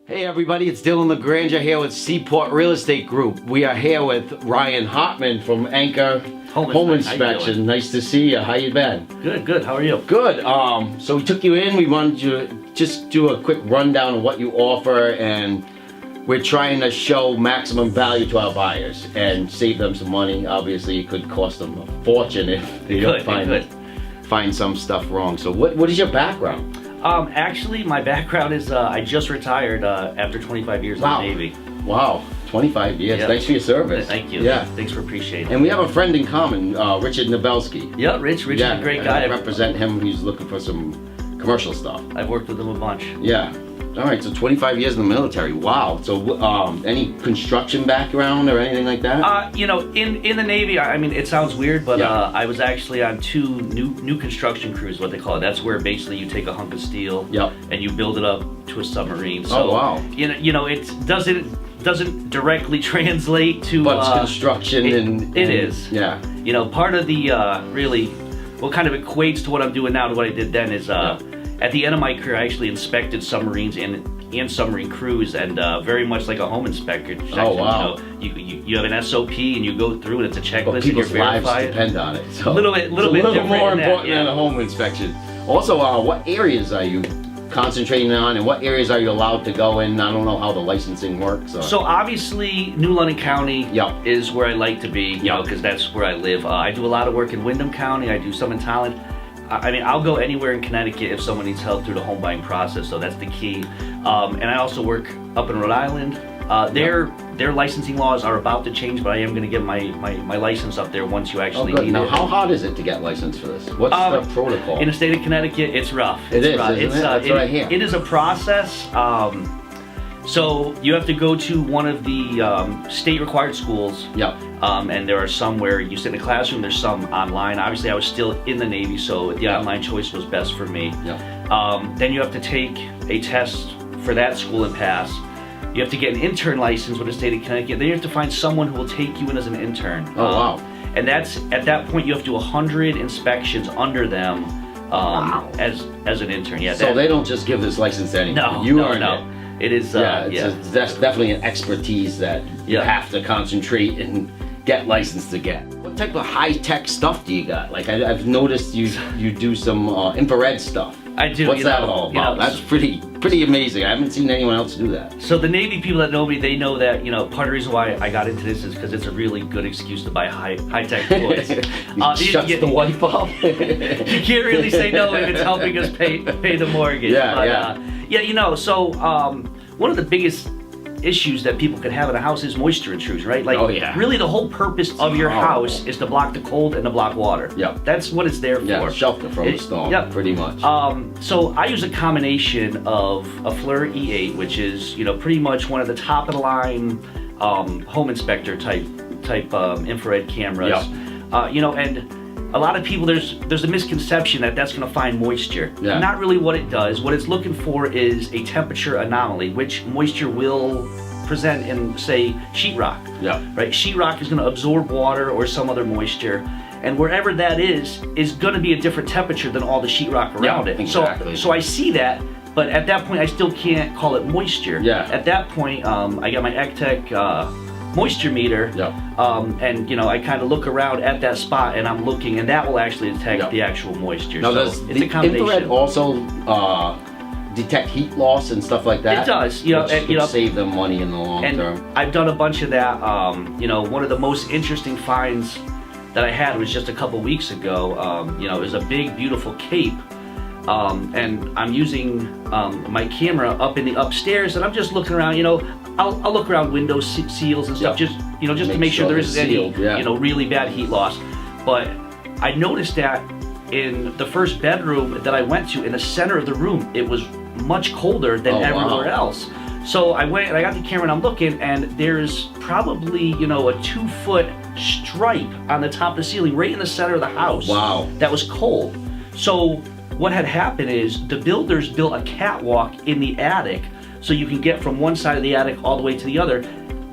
Hey everybody, it's Dylan LaGrandeur here with Seaport Real Estate Group. We are here with Ryan Hartman from Anchor Home Inspection. Nice to see you. How you been? Good. How are you? Good. So we took you in. We wanted you to just do a quick rundown of what you offer, and we're trying to show maximum value to our buyers and save them some money. Obviously, it could cost them a fortune if they don't find some stuff wrong. So what is your background? Actually, my background is I just retired after 25 years in the Navy. Wow, 25 years. Yep. Thanks for your service. Thank you. Yeah. Thanks for appreciating it. And we have a friend in common, Richard Nabelski. Yeah, Rich is a great guy. I represent him. He's looking for some commercial stuff. I've worked with him a bunch. Yeah. All right, so 25 years in the military. Wow. So any construction background or anything like that? You know, in the Navy, I mean, it sounds weird, but I was actually on 2 new construction crews, what they call it. That's where basically you take a hunk of steel and you build it up to a submarine. So, you know, it doesn't directly translate to... But it's construction it is. Yeah. You know, part of the really, what kind of equates to what I'm doing now to what I did then is... At the end of my career, I actually inspected submarines and submarine crews, and very much like a home inspector section. Oh, wow. You know, you have an SOP and you go through and it's a checklist. But people's and you lives verify depend on it. So a little bit more important than a home inspection. Also, what areas are you concentrating on, and what areas are you allowed to go in? I don't know how the licensing works. So obviously, New London County is where I like to be, you know, because that's where I live. I do a lot of work in Windham County. I do some in Talent. I mean, I'll go anywhere in Connecticut if someone needs help through the home buying process, so that's the key. And I also work up in Rhode Island. Their licensing laws are about to change, but I am going to get my license up there once you actually need now, it. how hard is it to get licensed for this? What's the protocol? In the state of Connecticut, it's rough. Isn't it? That's what I hear. It is a process. So you have to go to one of the state-required schools. And there are some where you sit in a classroom. There's some online. Obviously, I was still in the Navy, so the online choice was best for me. Then you have to take a test for that school and pass. You have to get an intern license with the state of Connecticut. Then you have to find someone who will take you in as an intern. Oh, wow. And that's, at that point, you have to do 100 inspections under them as an intern. Yeah. So they don't just give this license to anyone. No. It is, that's definitely an expertise that you have to concentrate and get licensed to get. What type of high-tech stuff do you got? Like, I've noticed you do some infrared stuff. I do. What's that all about? That's pretty amazing. I haven't seen anyone else do that. So the Navy people that know me, they know that, you know, part of the reason why I got into this is because it's a really good excuse to buy high-tech toys. Shuts the wife off. You can't really say no if it's helping us pay the mortgage. Yeah, you know, so one of the biggest issues that people could have in a house is moisture intrusion, right? Like, really the whole purpose of your house is to block the cold and to block water. That's what it's there for. Yeah, shelter from the storm, pretty much. So I use a combination of a FLIR E8, which is, you know, pretty much one of the top of the line home inspector type infrared cameras. You know, and a lot of people, there's a misconception that that's going to find moisture. Not really what it does. What it's looking for is a temperature anomaly, which moisture will present in, say, sheetrock. Right? Sheetrock is going to absorb water or some other moisture, and wherever that is going to be a different temperature than all the sheetrock around it. Exactly. So I see that, but at that point I still can't call it moisture. At that point, I got my ECTEC moisture meter, and you know, I kind of look around at that spot and I'm looking, and that will actually detect the actual moisture. Now, does the infrared also detect heat loss and stuff like that? It does. You know, which could save them money in the long term. I've done a bunch of that. You know, one of the most interesting finds that I had was just a couple weeks ago. You know, it was a big, beautiful cape. And I'm using my camera up in the upstairs, and I'm just looking around. You know, I'll look around window seals and stuff, just to make sure there isn't any you know, really bad heat loss. But I noticed that in the first bedroom that I went to, in the center of the room, it was much colder than everywhere else. So I went and I got the camera and I'm looking, and there's probably, you know, a 2-foot stripe on the top of the ceiling right in the center of the house. That was cold. So what had happened is the builders built a catwalk in the attic so you can get from one side of the attic all the way to the other.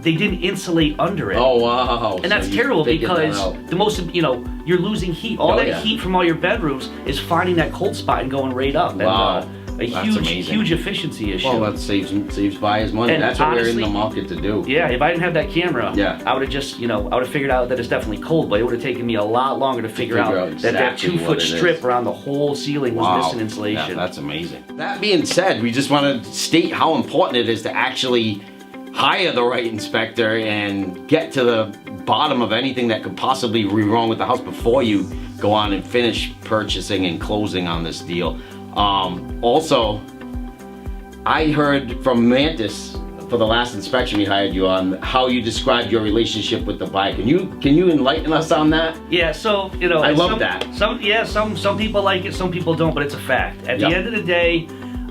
They didn't insulate under it. And that's terrible, because the most, you know, you're losing heat. All that heat from all your bedrooms is finding that cold spot and going right up. And, a That's amazing. huge efficiency issue. Well, that saves buyers money. And That's what we're in honestly, the market to do. yeah, if I didn't have that camera, Yeah. I would have just, I would have figured out that it's definitely cold, but it would have taken me a lot longer to figure out that exactly 2-foot what it strip is. around the whole ceiling was missing insulation. Yeah, that's amazing. That being said, we just want to state how important it is to actually hire the right inspector and get to the bottom of anything that could possibly be wrong with the house before you go on and finish purchasing and closing on this deal. Also, I heard from Mantis for the last inspection we hired you on how you described your relationship with the buyer. Can you enlighten us on that? Yeah, so I love that. Some people like it, some people don't, but it's a fact. At the end of the day,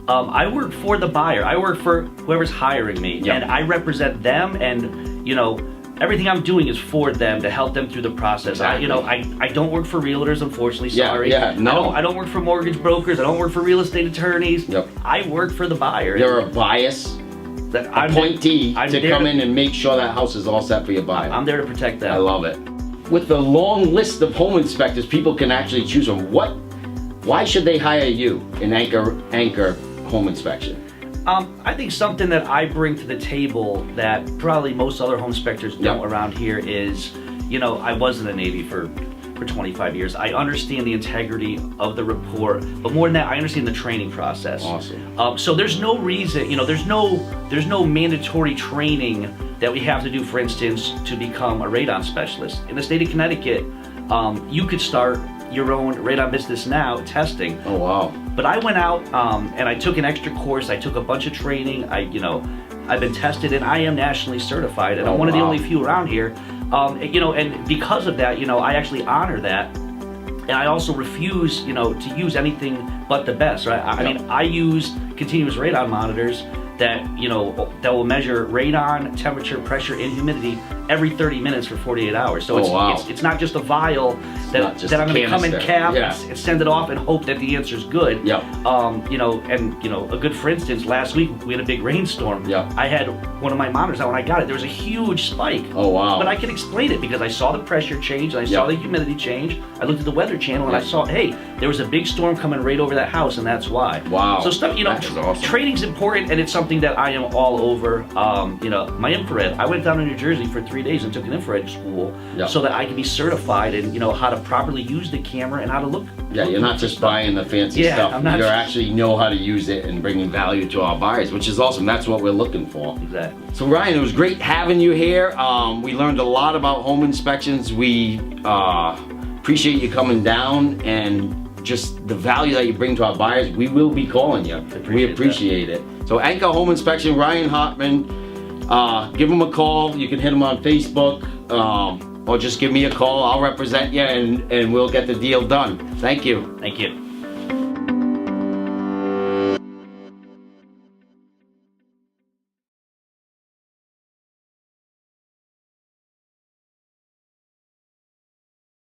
I work for the buyer. I work for whoever's hiring me, and I represent them. And everything I'm doing is for them to help them through the process. Exactly. I don't work for realtors, unfortunately. Sorry. No. I don't work for mortgage brokers. I don't work for real estate attorneys. Yep. I work for the buyer. You're a bias appointee to come in and make sure that house is all set for your buyer. I'm there to protect them. I love it. With the long list of home inspectors people can actually choose from, why should they hire you in Anchor Home Inspection? I think something that I bring to the table that probably most other home inspectors don't around here is, I was in the Navy for 25 years. I understand the integrity of the report, but more than that, I understand the training process. Awesome. So there's no reason, there's no mandatory training that we have to do, for instance, to become a radon specialist. In the state of Connecticut, you could start your own radon business now testing. Oh, wow. But I went out and I took an extra course. I took a bunch of training. I've been tested and I am nationally certified, and I'm one of the only few around here. And because of that, I actually honor that, and I also refuse, to use anything but the best. Right? I mean, I use continuous radon monitors that that will measure radon, temperature, pressure, and humidity every 30 minutes for 48 hours. So it's not just a vial that I'm going to come and cap and send it off and hope that the answer's good. A good, for instance, last week we had a big rainstorm. I had one of my monitors out when I got it. There was a huge spike. Oh, wow. But I can explain it because I saw the pressure change and I saw the humidity change. I looked at the weather channel and I saw, hey, there was a big storm coming right over that house, and that's why. Wow. So stuff, that is awesome. Training's important, and it's something that I am all over. My infrared. I went down to New Jersey for 3 days and took an infrared school so that I can be certified in how to properly use the camera and how to look. Yeah, you're not just buying the fancy stuff. You actually know how to use it and bringing value to our buyers, which is awesome. That's what we're looking for. Exactly. So Ryan, it was great having you here. We learned a lot about home inspections. We appreciate you coming down and just the value that you bring to our buyers. We will be calling you. We appreciate it. So Anchor Home Inspection, Ryan Hartman. Give him a call. You can hit him on Facebook, or just give me a call. I'll represent you, and we'll get the deal done. Thank you. Thank you.